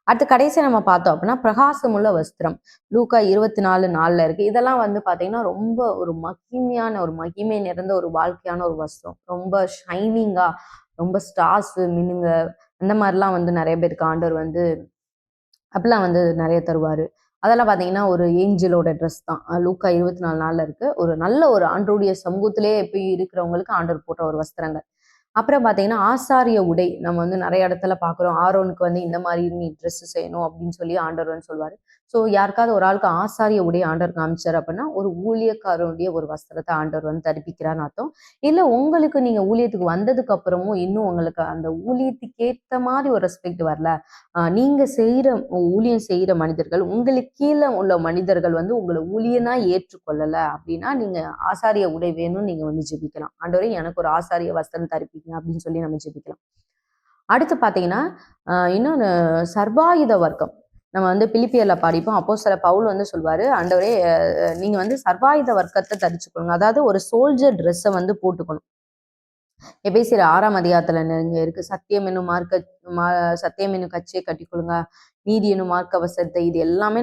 அடுத்து கடைசியா நம்ம பார்த்தோம் அப்படின்னா பிரகாசமுள்ள வஸ்திரம் லூக்கா 24:4 இருக்கு. இதெல்லாம் பாத்தீங்கன்னா ரொம்ப ஒரு மகிமை நிறைந்த ஒரு வாழ்க்கையான ஒரு வஸ்திரம். ரொம்ப ஷைனிங்கா, ரொம்ப ஸ்டார்ஸ் மின்னுங்க, அந்த மாதிரிலாம் நிறைய பேருக்கு ஆண்டவர் அப்படிலாம் நிறைய தருவாரு. அதெல்லாம் பாத்தீங்கன்னா ஒரு ஏஞ்சலோட ட்ரெஸ் தான். லூக்கா 24:4 இருக்கு. ஒரு நல்ல ஒரு ஆண்டருடைய சமூகத்திலே போய் இருக்கிறவங்களுக்கு ஆண்டவர் போட்ட ஒரு வஸ்திரங்கள். அப்புறம் பாத்தீங்கன்னா ஆசாரிய உடை நம்ம நிறைய இடத்துல பாக்குறோம். ஆரோனுக்கு இந்த மாதிரி நீ ட்ரெஸ் செய்யணும் அப்படின்னு சொல்லி ஆண்டவர் சொல்லுவாரு. ஸோ யாருக்காவது ஒரு ஆளுக்கு ஆசாரிய உடை ஆண்டவர் காமிச்சார் அப்படின்னா ஒரு ஊழியக்காரனுடைய ஒரு வஸ்திரத்தை ஆண்டவர் தரிப்பிக்கிறான்னு அர்த்தம். இல்ல உங்களுக்கு நீங்க ஊழியத்துக்கு வந்ததுக்கு அப்புறமும் இன்னும் உங்களுக்கு அந்த ஊழியத்துக்கு ஏத்த மாதிரி ஒரு ரெஸ்பெக்ட் வரல, நீங்க ஊழியம் செய்யற மனிதர்கள் உங்களுக்கு கீழே உள்ள மனிதர்கள் உங்களை ஊழியனா ஏற்றுக்கொள்ளல அப்படின்னா நீங்க ஆசாரிய உடை வேணும்னு நீங்க ஜெபிக்கலாம். ஆண்டவரே எனக்கு ஒரு ஆசாரிய வஸ்திரம் தரிப்பிங்க அப்படின்னு சொல்லி நம்ம ஜெபிக்கலாம். அடுத்து பாத்தீங்கன்னா இன்னொன்னு சர்வாயுத வர்க்கம். நம்ம பிலிப்பியர்ல படிப்போம். அப்போஸ்தலர் பவுல் சொல்வாரு, ஆண்டவரே நீங்க சர்வாயுத வர்க்கத்தை தரிச்சுக்கணும். அதாவது ஒரு சோல்ஜர் ட்ரெஸ்ஸை போட்டுக்கணும். எபேசியர் 6ஆம் அதிகாரத்துல இருக்கு. சத்தியம் என்னும் கச்சையை கட்டிக்கொள்ளுங்க, நீதி என்னும் மார்க்க வசத்தை, இது எல்லாமே